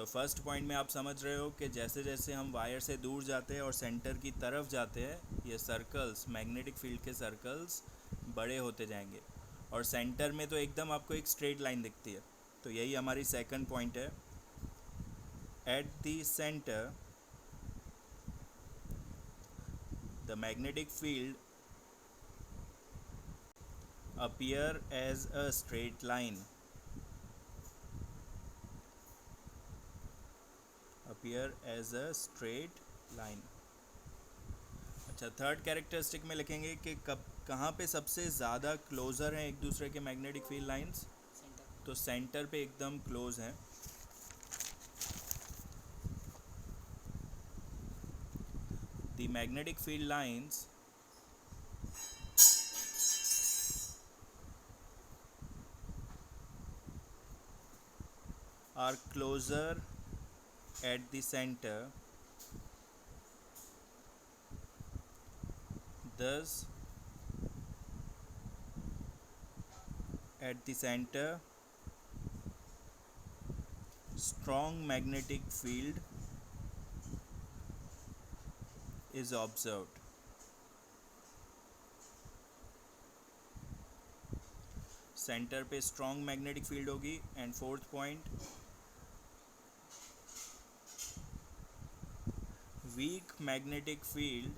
तो first point में आप समझ रहे हो कि जैसे जैसे हम वायर से दूर जाते हैं और सेंटर की तरफ जाते हैं, ये सर्कल्स, मैग्नेटिक फील्ड के सर्कल्स बड़े होते जाएंगे और सेंटर में तो एकदम आपको एक स्ट्रेट लाइन दिखती है। तो यही हमारी सेकंड पॉइंट है। At the centre the magnetic field appear as a straight line, appear as a straight line. अच्छा, थर्ड कैरेक्टरिस्टिक में लिखेंगे कि कब कहाँ पे सबसे ज़्यादा क्लोज़र हैं एक दूसरे के मैग्नेटिक फील्ड लाइंस। तो सेंटर पे एकदम क्लोज हैं। The magnetic field lines are closer at the center, thus at the center strong magnetic field is observed. Centre पे स्ट्रॉन्ग मैग्नेटिक फील्ड होगी। And fourth point, weak magnetic field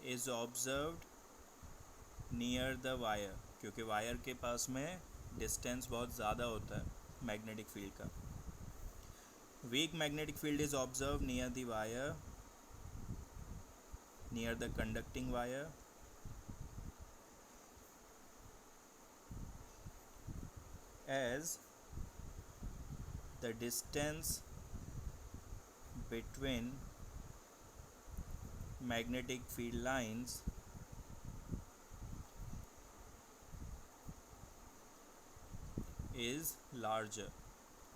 is observed near the wire, क्योंकि wire के पास में distance बहुत ज़्यादा होता है magnetic field का। Weak magnetic field is observe near the wire, near the conducting wire, as the distance between magnetic field lines is larger.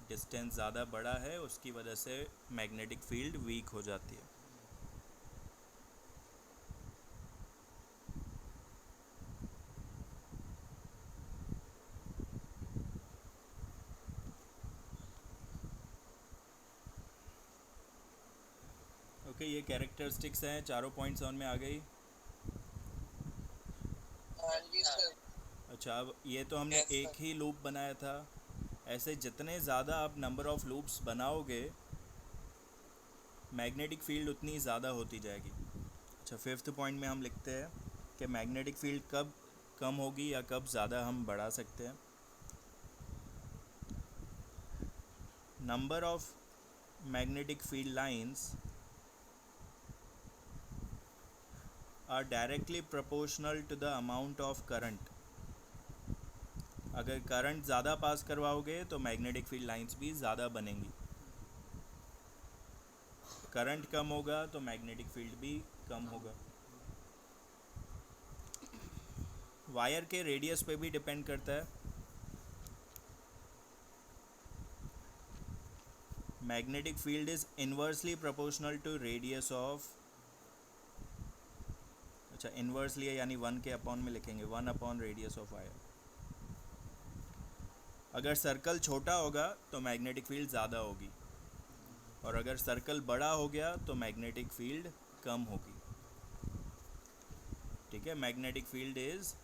Distance ज़्यादा बड़ा है, उसकी वजह से मैग्नेटिक फील्ड वीक हो जाती है। ओके, ये कैरेक्टरिस्टिक्स हैं। चारों पॉइंट्स ऑन में आ गई। अच्छा, अब ये तो हमने एक ही लूप बनाया था। ऐसे जितने ज़्यादा आप नंबर ऑफ़ लूप्स बनाओगे, मैग्नेटिक फील्ड उतनी ज़्यादा होती जाएगी। अच्छा, फिफ्थ पॉइंट में हम लिखते हैं कि मैग्नेटिक फील्ड कब कम होगी या कब ज़्यादा हम बढ़ा सकते हैं। Number of magnetic field lines are directly proportional to the amount of current. अगर करंट ज़्यादा पास करवाओगे तो मैग्नेटिक फील्ड लाइंस भी ज़्यादा बनेंगी। करंट कम होगा तो मैग्नेटिक फील्ड भी कम होगा। वायर के रेडियस पे भी डिपेंड करता है। Magnetic field is inversely proportional to radius of, अच्छा इन्वर्सली है यानी 1 के अपॉन में लिखेंगे, 1 अपॉन रेडियस ऑफ वायर। अगर सर्कल छोटा होगा तो मैग्नेटिक फील्ड ज़्यादा होगी, और अगर सर्कल बड़ा हो गया तो मैग्नेटिक फील्ड कम होगी। ठीक है, magnetic field is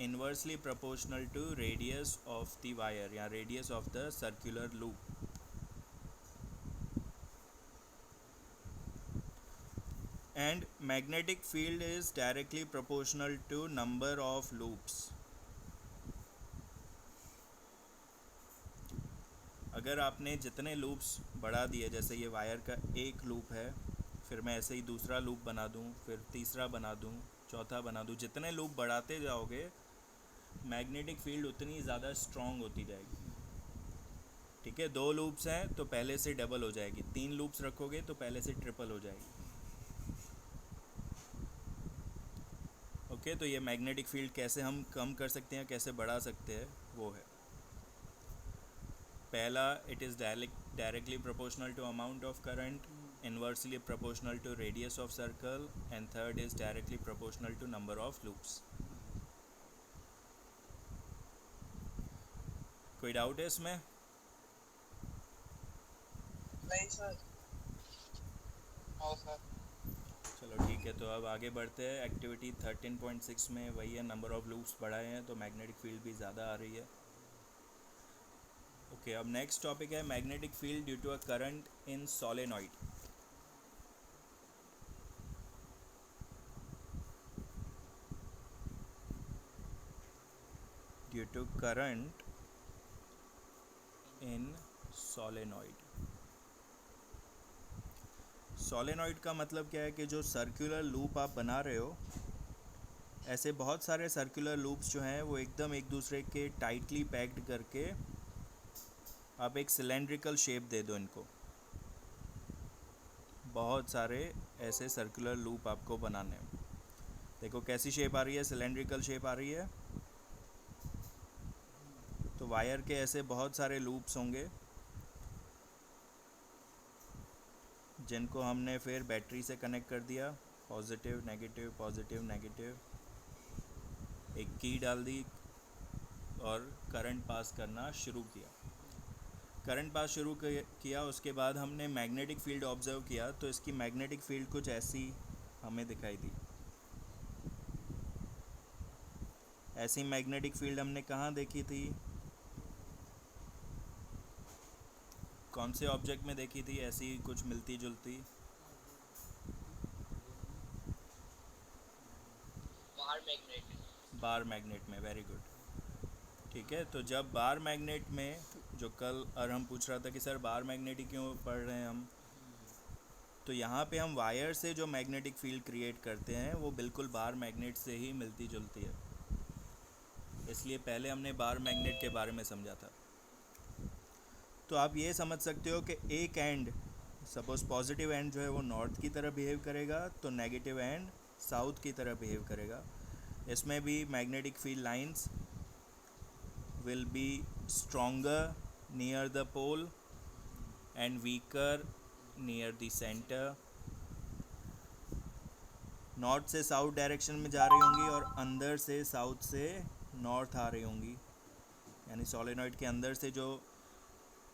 inversely proportional to radius of the wire या radius of the circular loop. And magnetic field is directly proportional to number of loops. अगर आपने जितने लूप्स बढ़ा दिए, जैसे ये वायर का एक लूप है, फिर मैं ऐसे ही दूसरा लूप बना दूँ, फिर तीसरा बना दूँ, चौथा बना दूँ, जितने लूप बढ़ाते जाओगे मैग्नेटिक फील्ड उतनी ज़्यादा स्ट्रॉन्ग होती जाएगी। ठीक है, 2 लूप्स हैं तो पहले से डबल हो जाएगी, 3 लूप्स रखोगे तो पहले से ट्रिपल हो जाएगी। ओके, तो ये मैग्नेटिक फील्ड कैसे हम कम कर सकते हैं, कैसे बढ़ा सकते हैं, वो है। पहला, it is directly proportional to amount of current, inversely proportional to radius of circle, and third is directly proportional to number of loops. कोई डाउट है इसमें? नहीं सर। हाँ सर। चलो ठीक है, तो अब आगे बढ़ते हैं। एक्टिविटी 13.6 में वही है, नंबर ऑफ लूप्स बढ़ाए हैं तो मैग्नेटिक फील्ड भी ज़्यादा आ रही है। ओके, अब नेक्स्ट टॉपिक है magnetic field due to a current in solenoid. Due to current in solenoid. Solenoid का मतलब क्या है कि जो सर्कुलर लूप आप बना रहे हो, ऐसे बहुत सारे सर्कुलर लूप्स जो हैं वो एकदम एक दूसरे के टाइटली पैक्ड करके आप एक सिलेंड्रिकल शेप दे दो इनको। बहुत सारे ऐसे सर्कुलर लूप आपको बनाने हैं। देखो कैसी शेप आ रही है, सिलेंड्रिकल शेप आ रही है। तो वायर के ऐसे बहुत सारे लूप्स होंगे जिनको हमने फिर बैटरी से कनेक्ट कर दिया, पॉजिटिव नेगेटिव पॉजिटिव नेगेटिव, एक की डाल दी और करंट पास करना शुरू किया। करंट पास शुरू किया, उसके बाद हमने मैग्नेटिक फील्ड ऑब्जर्व किया, तो इसकी मैग्नेटिक फील्ड कुछ ऐसी हमें दिखाई दी। ऐसी मैग्नेटिक फील्ड हमने कहाँ देखी थी, कौन से ऑब्जेक्ट में देखी थी ऐसी कुछ मिलती जुलती? बाहर मैग्नेट। बार मैग्नेट में, वेरी गुड। ठीक है, तो जब बार मैग्नेट में, जो कल अरहम पूछ रहा था कि सर बार मैग्नेट ही क्यों पढ़ रहे हैं हम, तो यहाँ पे हम वायर से जो मैग्नेटिक फील्ड क्रिएट करते हैं वो बिल्कुल बार मैग्नेट से ही मिलती जुलती है, इसलिए पहले हमने बार मैग्नेट के बारे में समझा था। तो आप ये समझ सकते हो कि एक एंड, सपोज़ पॉजिटिव एंड जो है वो नॉर्थ की तरह बिहेव करेगा, तो नेगेटिव एंड साउथ की तरह बिहेव करेगा। इसमें भी magnetic field lines will be stronger near the pole and weaker near the center। North से साउथ डायरेक्शन में जा रही होंगी और अंदर से साउथ से नॉर्थ आ रही होंगी, यानी सोलेनॉइड के अंदर से जो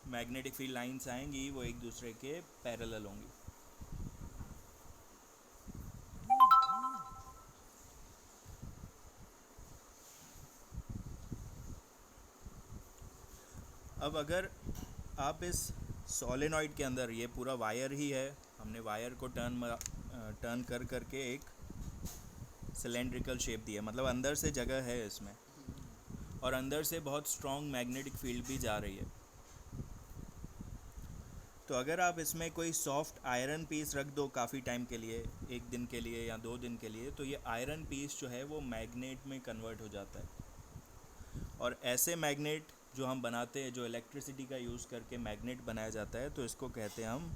मैग्नेटिक फील्ड लाइंस आएंगी वो एक दूसरे के पैरेलल होंगी। अब अगर आप इस सोलेनॉइड के अंदर, ये पूरा वायर ही है, हमने वायर को टर्न कर करके एक सिलेंड्रिकल शेप दी है, मतलब अंदर से जगह है इसमें, और अंदर से बहुत स्ट्रॉन्ग मैग्नेटिक फील्ड भी जा रही है। तो अगर आप इसमें कोई सॉफ्ट आयरन पीस रख दो काफ़ी टाइम के लिए, एक दिन के लिए या 2 दिन के लिए, तो ये आयरन पीस जो है वो मैग्नेट में कन्वर्ट हो जाता है। और ऐसे मैग्नेट जो हम बनाते हैं, जो इलेक्ट्रिसिटी का यूज़ करके मैग्नेट बनाया जाता है, तो इसको कहते हैं हम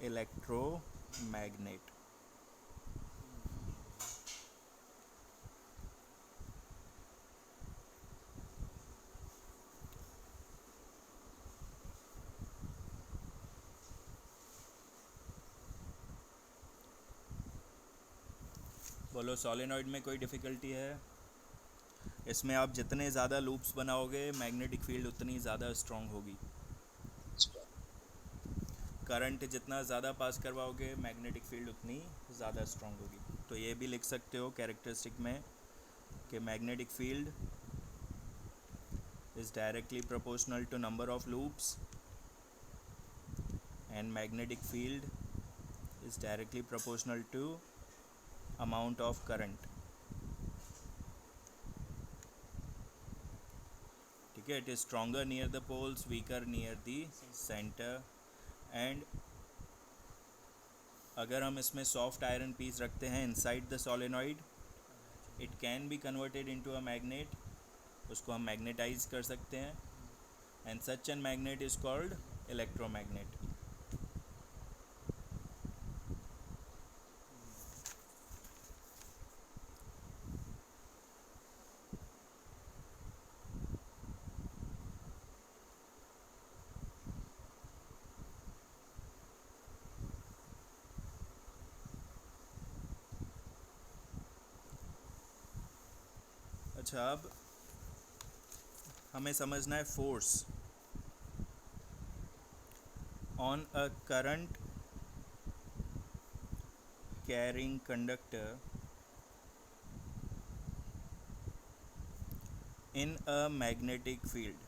इलेक्ट्रोमैग्नेट। बोलो सोलेनॉइड में कोई डिफ़िकल्टी है? इसमें आप जितने ज़्यादा लूप्स बनाओगे मैग्नेटिक फील्ड उतनी ज़्यादा स्ट्रॉन्ग होगी। करंट जितना ज़्यादा पास करवाओगे मैग्नेटिक फील्ड उतनी ज़्यादा स्ट्रॉन्ग होगी। तो ये भी लिख सकते हो कैरेक्टरिस्टिक में कि magnetic field is directly proportional to number of loops and magnetic field is directly proportional to amount of current। ठीक है, it is stronger near the poles, weaker near the center। and अगर हम इसमें soft iron piece रखते हैं inside the solenoid, it can be converted into a magnet, उसको हम magnetise कर सकते हैं, and such an magnet is called electromagnet. अच्छा, अब हमें समझना है force on a current carrying conductor in a magnetic field.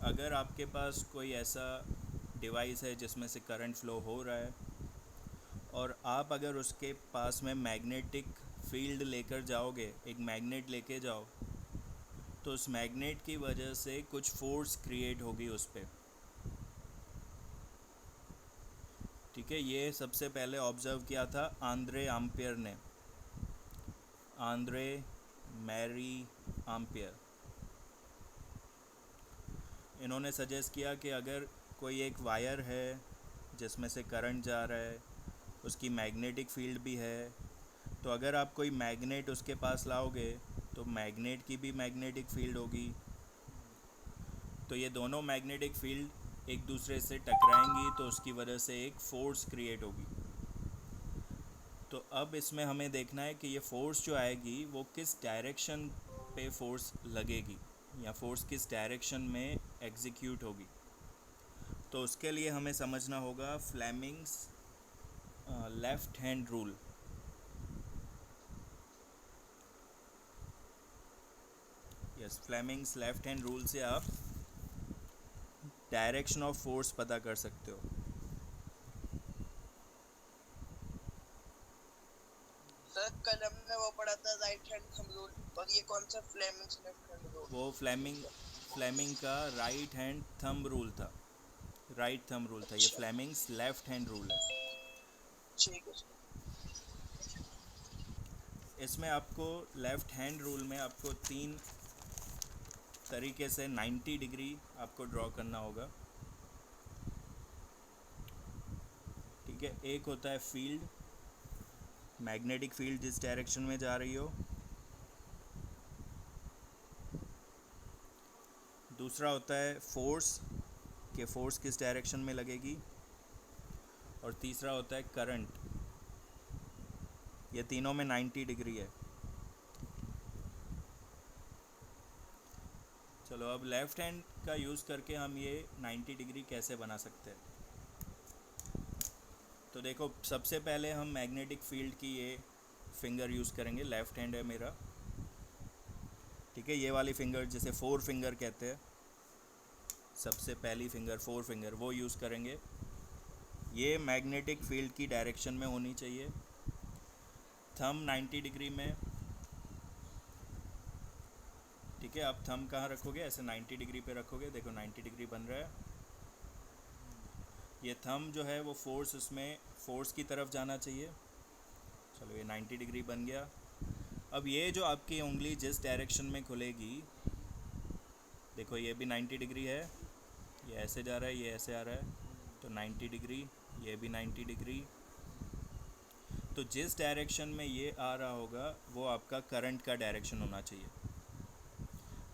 अगर आपके पास कोई ऐसा डिवाइस है जिसमें से करंट फ्लो हो रहा है और आप अगर उसके पास में मैग्नेटिक फील्ड लेकर जाओगे, एक मैग्नेट लेके जाओ, तो उस मैग्नेट की वजह से कुछ फोर्स क्रिएट होगी उस पर। ठीक है, ये सबसे पहले ऑब्ज़र्व किया था आंद्रे आम्पियर ने, आंद्रे मैरी आम्पियर। इन्होंने सजेस्ट किया कि अगर कोई एक वायर है जिसमें से करंट जा रहा है, उसकी मैग्नेटिक फील्ड भी है, तो अगर आप कोई मैग्नेट उसके पास लाओगे तो मैग्नेट की भी मैग्नेटिक फील्ड होगी, तो ये दोनों मैग्नेटिक फील्ड एक दूसरे से टकराएंगी, तो उसकी वजह से एक फ़ोर्स क्रिएट होगी। तो अब इसमें हमें देखना है कि ये फ़ोर्स जो आएगी वो किस डायरेक्शन पे फ़ोर्स लगेगी या फ़ोर्स किस डायरेक्शन में एग्जीक्यूट होगी। तो उसके लिए हमें समझना होगा Fleming's left hand rule. Yes, Fleming's left hand rule से आप डायरेक्शन ऑफ फोर्स पता कर सकते हो। सर कल हमने वो पढ़ा था राइट हैंड थंब रूल, और ये कौन सा फ्लेमिंग्स लेफ्ट हैंड रूल? वो फ्लेमिंग का राइट हैंड थंब रूल था, राइट थंब रूल था। ये अच्छा, फ्लेमिंग्स लेफ़्ट हैंड रूल है। ठीक है सर। इसमें आपको लेफ़्ट हैंड रूल में आपको 3 तरीके से 90 डिग्री आपको ड्रॉ करना होगा। ठीक है, एक होता है फील्ड, मैग्नेटिक फील्ड जिस डायरेक्शन में जा रही हो। दूसरा होता है फोर्स, कि फोर्स किस डायरेक्शन में लगेगी। और तीसरा होता है करंट। ये तीनों में 90 डिग्री है। चलो अब लेफ़्ट हैंड का यूज़ करके हम ये 90 डिग्री कैसे बना सकते हैं। तो देखो, सबसे पहले हम मैग्नेटिक फील्ड की ये फिंगर यूज़ करेंगे। लेफ़्ट हैंड है मेरा, ठीक है, ये वाली फिंगर जिसे 4 फिंगर कहते हैं, सबसे पहली फिंगर 4 फिंगर, वो यूज़ करेंगे। ये मैग्नेटिक फील्ड की डायरेक्शन में होनी चाहिए। थंब 90 डिग्री में। ठीक है, आप थंब कहाँ रखोगे? ऐसे 90 डिग्री पे रखोगे। देखो 90 डिग्री बन रहा है। ये थंब जो है वो फोर्स, उसमें फोर्स की तरफ जाना चाहिए। चलो ये 90 डिग्री बन गया। अब ये जो आपकी उंगली जिस डायरेक्शन में खुलेगी, देखो ये भी 90 डिग्री है, ये ऐसे जा रहा है, ये ऐसे आ रहा है, तो 90 डिग्री, ये भी 90 डिग्री। तो जिस डायरेक्शन में ये आ रहा होगा वो आपका करंट का डायरेक्शन होना चाहिए।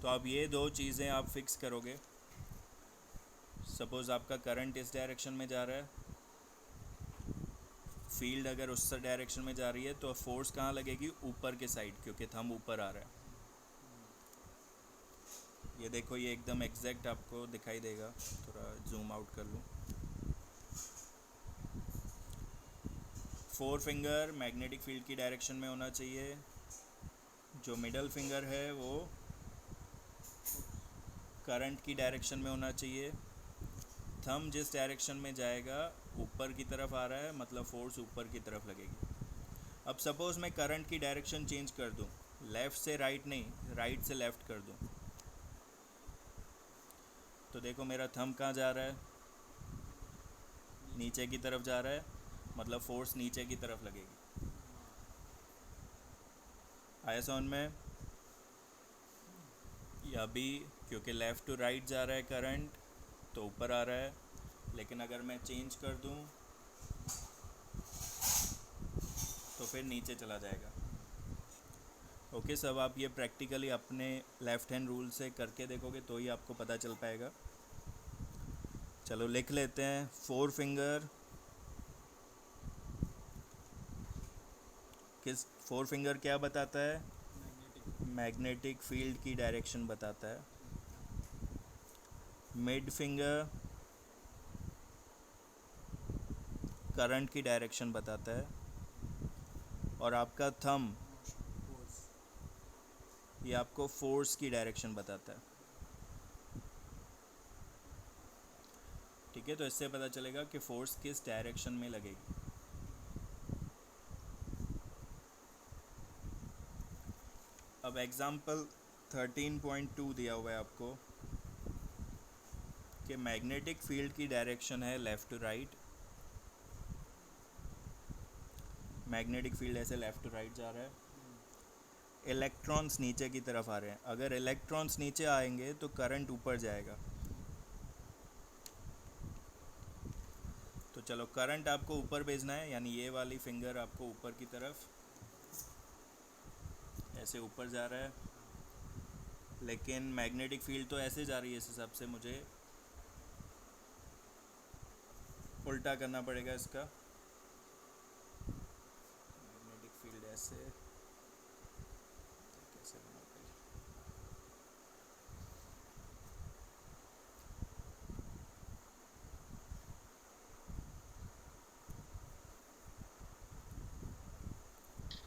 तो अब ये दो चीज़ें आप फिक्स करोगे। सपोज़ आपका करंट इस डायरेक्शन में जा रहा है, फील्ड अगर उस डायरेक्शन में जा रही है, तो फोर्स कहाँ लगेगी? ऊपर के साइड, क्योंकि थंब ऊपर आ रहा है। ये देखो, ये एकदम एग्जैक्ट आपको दिखाई देगा। थोड़ा जूम आउट कर लूँ। 4 फिंगर मैग्नेटिक फील्ड की डायरेक्शन में होना चाहिए। जो मिडल फिंगर है वो करंट की डायरेक्शन में होना चाहिए। थंब जिस डायरेक्शन में जाएगा, ऊपर की तरफ आ रहा है, मतलब फोर्स ऊपर की तरफ लगेगी। अब सपोज़ मैं करंट की डायरेक्शन चेंज कर दूं, लेफ़्ट से राइट नहीं, राइट से लेफ़्ट कर दूं, तो देखो मेरा थंब कहाँ जा रहा है? नीचे की तरफ जा रहा है, मतलब फोर्स नीचे की तरफ लगेगी। आया समझ में? या भी, क्योंकि लेफ़्ट टू राइट जा रहा है करंट, तो ऊपर आ रहा है। लेकिन अगर मैं चेंज कर दूं तो फिर नीचे चला जाएगा। ओके, सब आप ये प्रैक्टिकली अपने लेफ़्ट हैंड रूल से करके देखोगे तो ही आपको पता चल पाएगा। चलो लिख लेते हैं। 4 फिंगर, किस 4 फिंगर क्या बताता है? मैग्नेटिक फील्ड की डायरेक्शन बताता है। मिड फिंगर करंट की डायरेक्शन बताता है। और आपका थंब ये आपको फोर्स की डायरेक्शन बताता है। ठीक है, तो इससे पता चलेगा कि फोर्स किस डायरेक्शन में लगेगी। अब एग्जाम्पल 13.2 दिया हुआ है आपको कि मैग्नेटिक फील्ड की डायरेक्शन है left to right. Magnetic field ऐसे लेफ़्ट टू राइट जा रहा है। इलेक्ट्रॉन्स नीचे की तरफ आ रहे हैं। अगर इलेक्ट्रॉन्स नीचे आएंगे तो करंट ऊपर जाएगा। तो चलो, करंट आपको ऊपर भेजना है, यानी ये वाली फिंगर आपको ऊपर की तरफ ऐसे ऊपर जा रहा है। लेकिन मैग्नेटिक फील्ड तो ऐसे जा रही है, इस हिसाब से मुझे उल्टा करना पड़ेगा इसका। मैग्नेटिक फील्ड ऐसे कैसे बनाते हैं?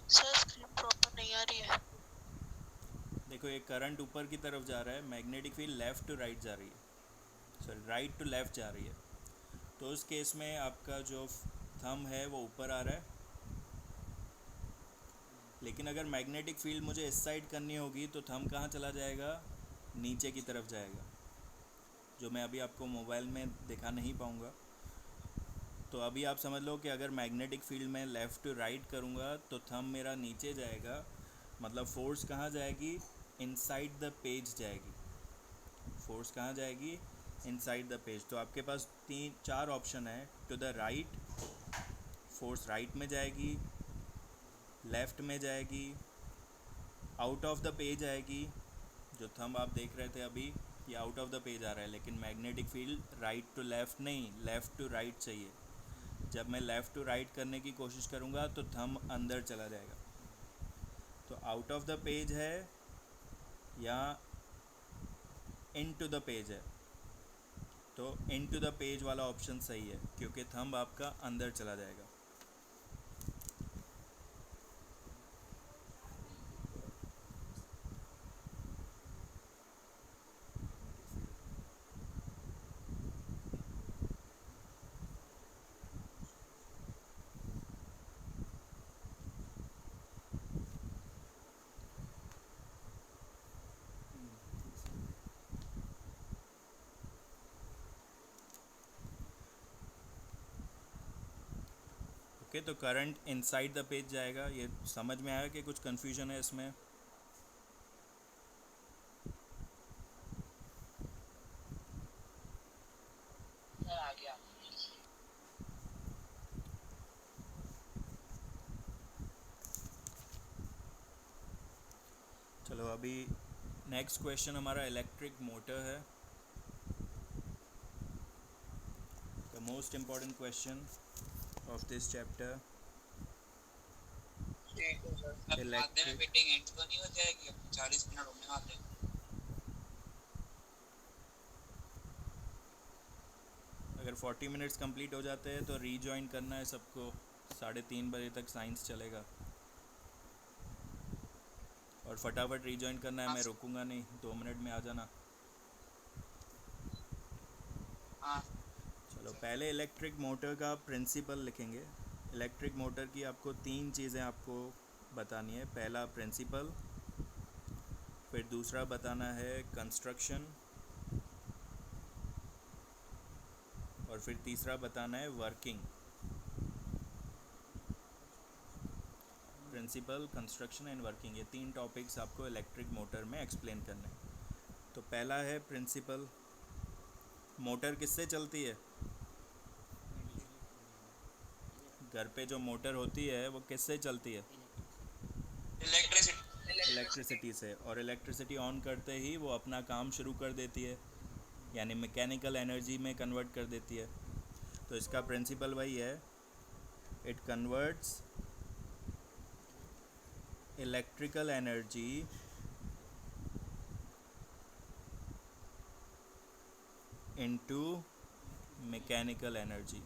सर स्क्रीन प्रॉपर नहीं आ रही है। देखो, ये करंट ऊपर की तरफ जा रहा है, magnetic field left to right जा रही है, सॉरी राइट टू लेफ़्ट जा रही है। तो उस केस में आपका जो थंब है वो ऊपर आ रहा है। लेकिन अगर मैग्नेटिक फील्ड मुझे इस साइड करनी होगी तो थंब कहाँ चला जाएगा? नीचे की तरफ जाएगा, जो मैं अभी आपको मोबाइल में दिखा नहीं पाऊँगा। तो अभी आप समझ लो कि अगर मैग्नेटिक फील्ड में लेफ़्ट टू राइट करूँगा तो थंब मेरा नीचे जाएगा, मतलब फोर्स कहाँ जाएगी? इनसाइड द पेज जाएगी। फोर्स कहाँ जाएगी? Inside the page. तो आपके पास 4 ऑप्शन है। To the right, force right में जाएगी, लेफ़्ट में जाएगी, आउट ऑफ द पेज आएगी। जो थंब आप देख रहे थे अभी, ये आउट ऑफ द पेज आ रहा है, लेकिन magnetic field right to left नहीं, लेफ़्ट टू राइट चाहिए। जब मैं लेफ़्ट टू राइट करने की कोशिश करूँगा तो थंब अंदर चला जाएगा। तो आउट ऑफ द पेज है या इन टू द पेज है? तो इन टू द पेज वाला ऑप्शन सही है, क्योंकि थंब आपका अंदर चला जाएगा। ओके, तो करंट इनसाइड द पेज जाएगा। ये समझ में आया कि कुछ कन्फ्यूजन है इसमें? आ गया। चलो, अभी नेक्स्ट क्वेश्चन हमारा इलेक्ट्रिक मोटर है। The most important question of this chapter. ठीक है सर। आधे में मीटिंग एंड तो नहीं हो जाएगी? अब 40 मिनट होने वाले हैं। अगर 40 मिनट्स कंप्लीट हो जाते हैं तो रीजॉइन करना है सबको। 3:30 बजे तक साइंस चलेगा, और फटाफट रीजॉइन करना है। मैं रुकूंगा नहीं, 2 मिनट में आ जाना। हाँ। चलो, पहले इलेक्ट्रिक मोटर का प्रिंसिपल लिखेंगे। इलेक्ट्रिक मोटर की आपको 3 चीज़ें आपको बतानी है। पहला प्रिंसिपल, फिर दूसरा बताना है कंस्ट्रक्शन, और फिर तीसरा बताना है working. Principle, construction and working, ये 3 टॉपिक्स आपको इलेक्ट्रिक मोटर में एक्सप्लेन करने हैं। तो पहला है प्रिंसिपल। मोटर किससे चलती है? घर पे जो मोटर होती है वो किससे चलती है? इलेक्ट्रिसिटी से। और इलेक्ट्रिसिटी ऑन करते ही वो अपना काम शुरू कर देती है, यानी मैकेनिकल एनर्जी में कन्वर्ट कर देती है। तो इसका प्रिंसिपल वही है, it converts electrical energy into mechanical energy.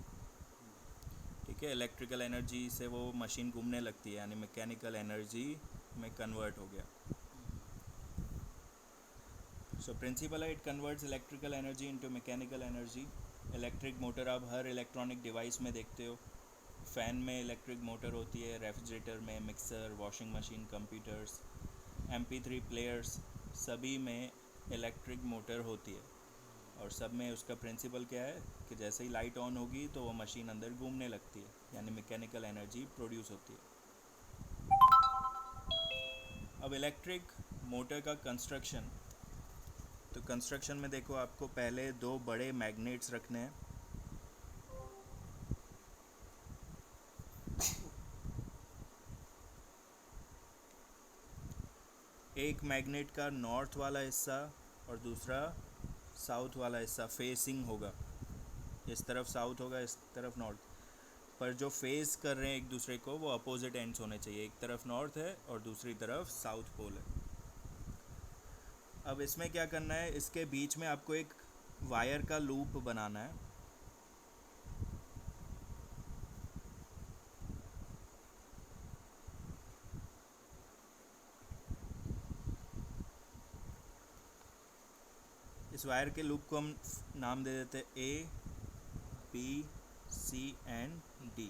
ठीक है, इलेक्ट्रिकल एनर्जी से वो मशीन घूमने लगती है, यानी मैकेनिकल एनर्जी में कन्वर्ट हो गया। सो प्रिंसिपल है, it converts electrical energy into mechanical energy. Electric motor आप हर इलेक्ट्रॉनिक डिवाइस में देखते हो। फ़ैन में इलेक्ट्रिक मोटर होती है, रेफ्रिजरेटर में, mixer, washing machine, computers, MP3 players, सभी में इलेक्ट्रिक मोटर होती है। और सब में उसका प्रिंसिपल क्या है कि जैसे ही लाइट ऑन होगी तो वो मशीन अंदर घूमने लगती है, यानी मैकेनिकल एनर्जी प्रोड्यूस होती है। अब इलेक्ट्रिक मोटर का कंस्ट्रक्शन, तो कंस्ट्रक्शन में देखो आपको पहले दो बड़े मैग्नेट्स रखने हैं। एक मैग्नेट का नॉर्थ वाला हिस्सा और दूसरा साउथ वाला हिस्सा फेसिंग होगा। इस तरफ साउथ होगा, इस तरफ नॉर्थ। पर जो फेस कर रहे हैं एक दूसरे को वो अपोजिट एंड्स होने चाहिए, एक तरफ नॉर्थ है और दूसरी तरफ साउथ पोल है। अब इसमें क्या करना है, इसके बीच में आपको एक वायर का लूप बनाना है। इस वायर के लूप को हम नाम दे देते हैं A, B, C and D।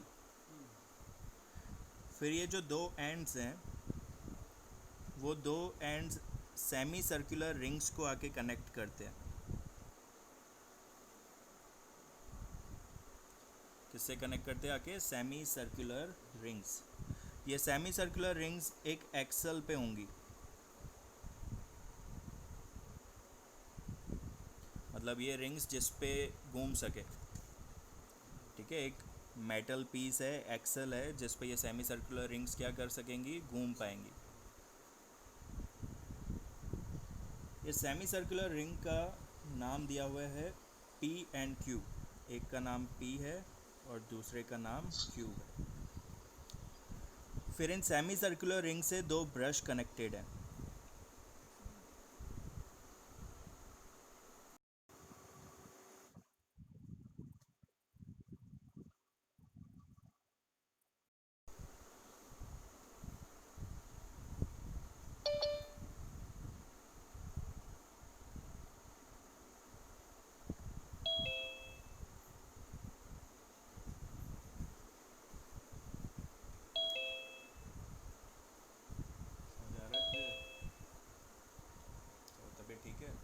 फिर ये जो दो एंड्स हैं वो दो एंड्स सेमी सर्कुलर रिंग्स को आके कनेक्ट करते हैं। किससे कनेक्ट करते हैं आके? Semi circular rings. ये सेमी सर्कुलर रिंग्स एक एक्सल पे होंगी, मतलब ये रिंग्स जिस पे घूम सके। ठीक है, एक मेटल पीस है, एक्सल है, जिस पे ये सेमी सर्कुलर रिंग्स क्या कर सकेंगी? घूम पाएंगी। ये सेमी सर्कुलर रिंग का नाम दिया हुआ है P एंड Q। एक का नाम P है और दूसरे का नाम Q है। फिर इन सेमी सर्कुलर रिंग से दो ब्रश कनेक्टेड हैं। समझ आ रहा है clear? तो तबीयत ठीक है?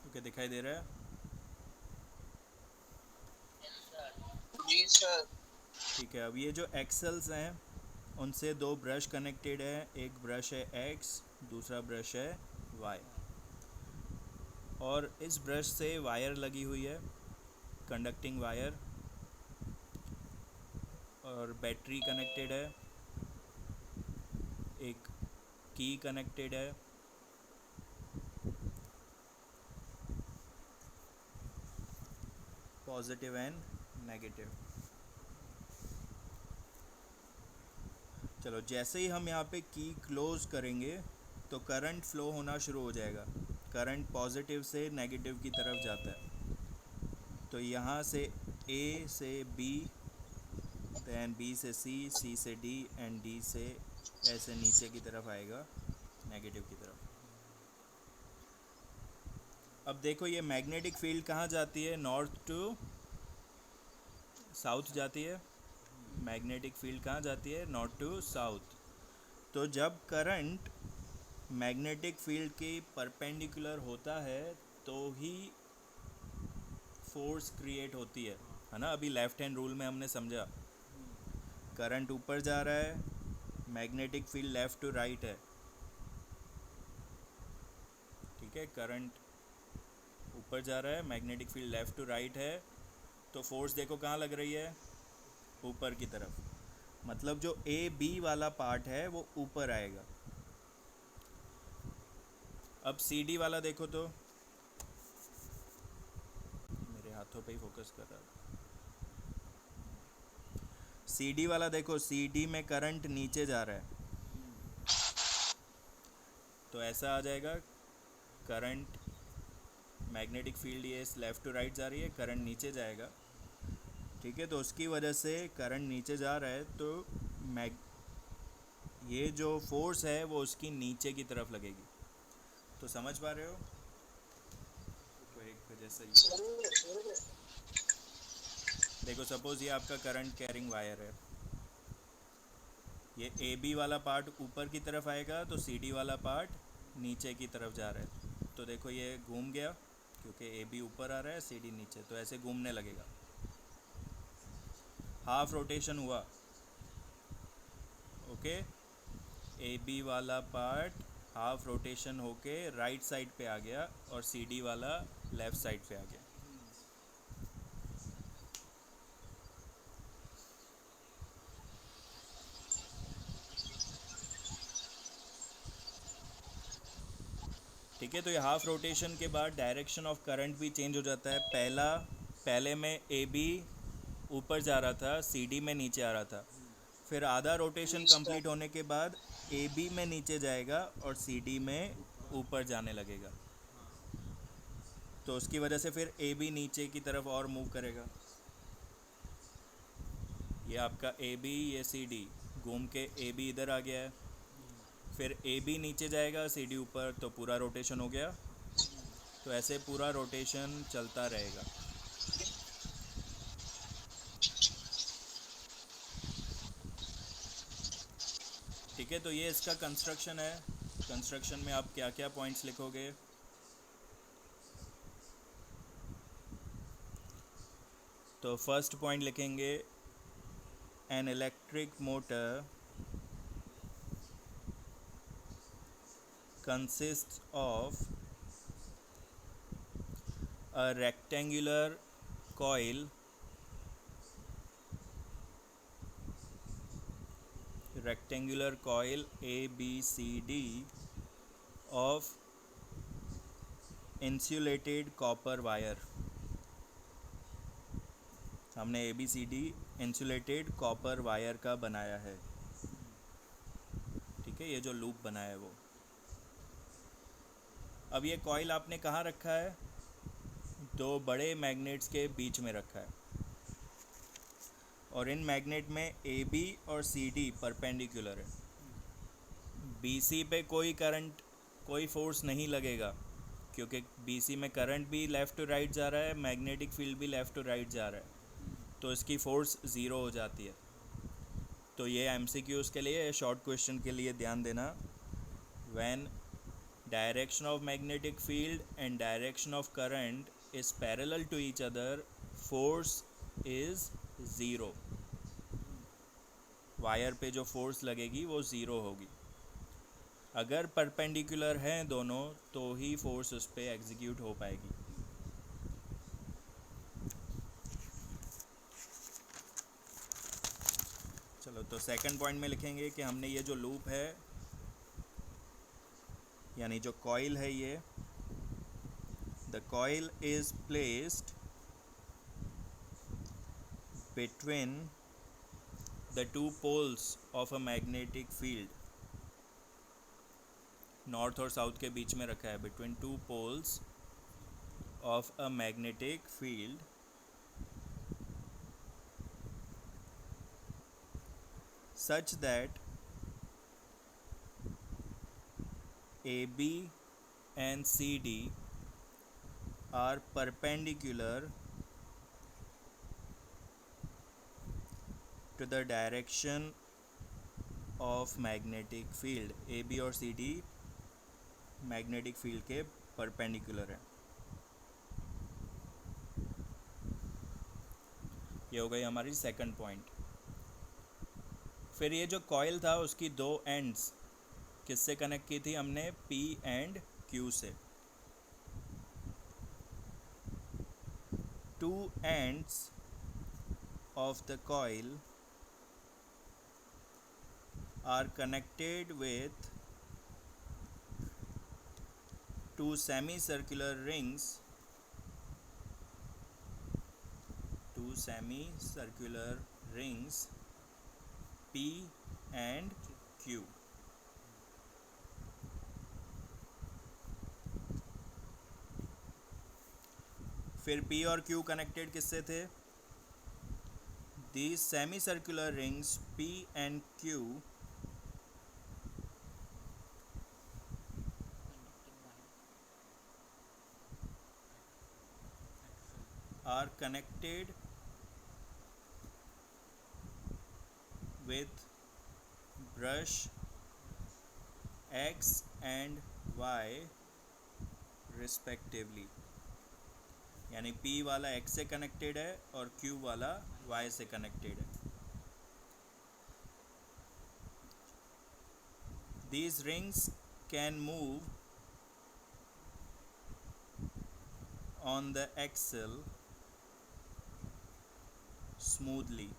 ओके, दिखाई दे रहा है? जी सर। ठीक है, अब ये जो एक्सल्स हैं उनसे दो ब्रश कनेक्टेड है। एक ब्रश है X, दूसरा ब्रश है Y। और इस ब्रश से वायर लगी हुई है, कंडक्टिंग वायर, और बैटरी कनेक्टेड है, एक की कनेक्टेड है, पॉजिटिव एंड नेगेटिव। चलो, जैसे ही हम यहाँ पे की क्लोज करेंगे तो करंट फ्लो होना शुरू हो जाएगा। करंट पॉजिटिव से नेगेटिव की तरफ जाता है। तो यहाँ से A से B, दैन B से C से D एंड D से ऐसे नीचे की तरफ आएगा, नेगेटिव की तरफ। अब देखो ये मैग्नेटिक फील्ड कहाँ जाती है? नॉर्थ टू साउथ जाती है। मैग्नेटिक फील्ड कहाँ जाती है? North to south. तो जब करंट मैग्नेटिक फील्ड के परपेंडिकुलर होता है तो ही फोर्स क्रिएट होती है ना। अभी लेफ्ट हैंड रूल में हमने समझा, करंट ऊपर जा रहा है, magnetic field left to right है, ठीक है। करंट ऊपर जा रहा है, magnetic field left to right है, तो फोर्स देखो कहाँ लग रही है? ऊपर की तरफ। मतलब जो ए बी वाला पार्ट है वो ऊपर आएगा। अब सी डी वाला देखो तो, मेरे हाथों पे ही फोकस कर रहा था। सी डी वाला देखो, सी डी में करंट नीचे जा रहा है, तो ऐसा आ जाएगा, करंट मैग्नेटिक फील्ड ये लेफ़्ट टू राइट जा रही है, करंट नीचे जाएगा, ठीक है। तो उसकी वजह से करंट नीचे जा रहा है, तो मैग ये जो फोर्स है वो उसकी नीचे की तरफ लगेगी। तो समझ पा रहे हो? तो एक वजह से देखो, सपोज़ ये आपका करंट कैरिंग वायर है, ये ए बी वाला पार्ट ऊपर की तरफ आएगा, तो सी डी वाला पार्ट नीचे की तरफ जा रहा है। तो देखो ये घूम गया, क्योंकि ए बी ऊपर आ रहा है, सी डी नीचे, तो ऐसे घूमने लगेगा, हाफ रोटेशन हुआ, ओके। ए बी वाला पार्ट हाफ रोटेशन होके राइट साइड पे आ गया और सी डी वाला लेफ़्ट साइड पे आ गया। ठीक है। तो ये हाफ रोटेशन के बाद डायरेक्शन ऑफ करंट भी चेंज हो जाता है। पहले में ए बी ऊपर जा रहा था, सी डी में नीचे आ रहा था, फिर आधा रोटेशन कंप्लीट होने के बाद ए बी में नीचे जाएगा और सी डी में ऊपर जाने लगेगा। तो उसकी वजह से फिर ए बी नीचे की तरफ और मूव करेगा। ये आपका ए बी, ये सी डी घूम के ए बी इधर आ गया है, फिर ए बी नीचे जाएगा, सी डी ऊपर, तो पूरा रोटेशन हो गया। तो ऐसे पूरा रोटेशन चलता रहेगा। ठीक है। तो ये इसका कंस्ट्रक्शन है। कंस्ट्रक्शन में आप क्या क्या पॉइंट्स लिखोगे? तो फर्स्ट पॉइंट लिखेंगे, an electric motor consists of a rectangular coil ABCD of insulated copper wire। हमने ABCD इंसुलेटेड कॉपर वायर का बनाया है, ठीक है। ये जो लूप बनाया है वो। अब ये कॉइल आपने कहाँ रखा है? दो बड़े मैग्नेट्स के बीच में रखा है, और इन मैग्नेट में ए बी और सी डी परपेंडिकुलर है। बी सी पे कोई करंट, कोई फोर्स नहीं लगेगा, क्योंकि बी सी में करंट भी लेफ़्ट टू राइट जा रहा है, मैग्नेटिक फील्ड भी लेफ़्ट टू राइट जा रहा है, तो इसकी फ़ोर्स ज़ीरो हो जाती है। तो ये MCQs के लिए, शॉर्ट क्वेश्चन के लिए ध्यान देना। When direction of magnetic field and direction of current is parallel to each other, force is zero. Wire पे जो फोर्स लगेगी वो ज़ीरो होगी। अगर परपेंडिकुलर हैं दोनों तो ही फोर्स उस पर एग्जीक्यूट हो पाएगी। चलो, तो सेकंड पॉइंट में लिखेंगे कि हमने ये जो लूप है, यानी जो कॉइल है, ये the coil is placed between the two poles of a magnetic field. North और साउथ के बीच में रखा है, between two poles of a magnetic field, such that AB and CD are perpendicular to the direction of magnetic field, A B और C D magnetic field के perpendicular है। ये हो गई हमारी सेकंड पॉइंट। फिर ये जो कॉइल था उसकी दो एंड्स किससे कनेक्ट की थी हमने, P एंड Q से। Two ends of the coil are connected with two semicircular rings, P and Q। फिर P और Q कनेक्टेड किससे थे, these semicircular rings P and Q are connected with brush X and Y respectively। यानी P वाला X से connected है और Q वाला Y से कनेक्टेड है। These rings can move on the axle smoothly,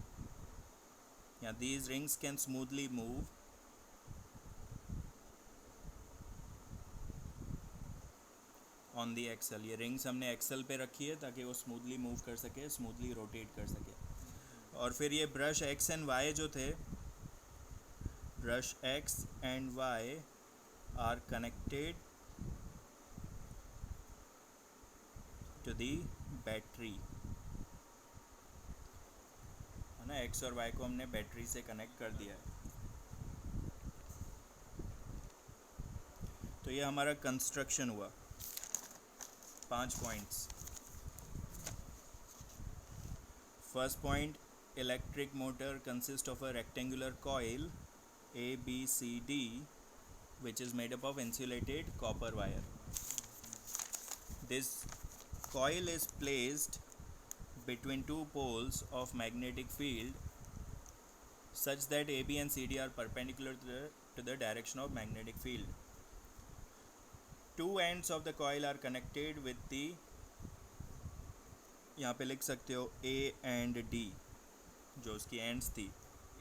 या these rings can smoothly move on the axle. ये रिंग्स हमने एक्सल पे रखी है ताकि वो स्मूथली मूव कर सके, स्मूथली रोटेट कर सके। और फिर ये ब्रश एक्स एंड वाई जो थे, brush X and Y are connected to the battery, है ना। एक्स और वाई को हमने बैटरी से कनेक्ट कर दिया है। तो ये हमारा कंस्ट्रक्शन हुआ, 5 points. First point, electric motor consist of a rectangular coil ABCD which is made up of insulated copper wire. This coil is placed between two poles of magnetic field such that AB and CD are perpendicular to the direction of magnetic field. Two ends of the coil are connected with the, यहाँ पे लिख सकते हो A and D, जो उसकी ends थी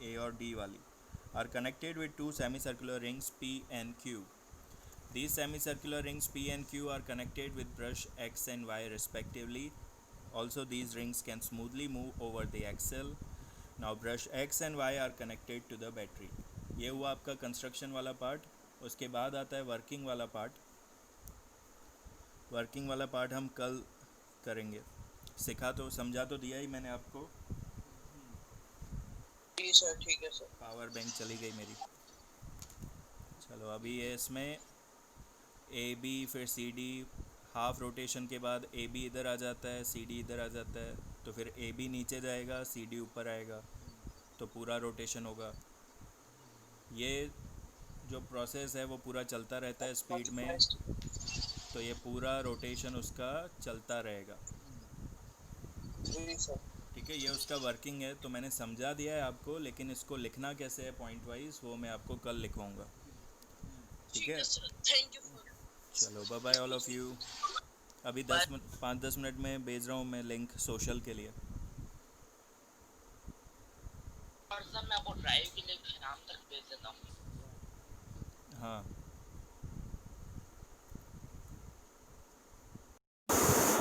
A और D वाली, are connected with two semicircular rings P and Q. These semicircular rings P and Q are connected with brush X and Y respectively. Also these rings can smoothly move over the axle. Now brush X and Y are connected to the battery. ये हुआ आपका construction वाला part. उसके बाद आता है working वाला part. Working वाला पार्ट हम कल करेंगे। सिखा तो, समझा तो दिया ही मैंने आपको। जी सर, ठीक है सर। पावर बैंक चली गई मेरी। चलो अभी ये इसमें ए बी फिर सी डी, हाफ रोटेशन के बाद ए बी इधर आ जाता है, सी डी इधर आ जाता है, तो फिर ए बी नीचे जाएगा, सी डी ऊपर आएगा, तो पूरा रोटेशन होगा। ये जो प्रोसेस है वो पूरा चलता रहता है स्पीड में, तो ये पूरा रोटेशन उसका चलता रहेगा। जी सर। ठीक है, ये उसका वर्किंग है, तो मैंने समझा दिया है आपको, लेकिन इसको लिखना कैसे है पॉइंट वाइज वो मैं आपको कल लिखवाऊंगा। ठीक है, थैंक यू। चलो bye bye all of you. अभी 5-10 मिनट में भेज रहा हूँ मैं लिंक सोशल के लिए। और सर मैं आपको ड्राइव के लिए शाम तक भेज देता हूँ। हाँ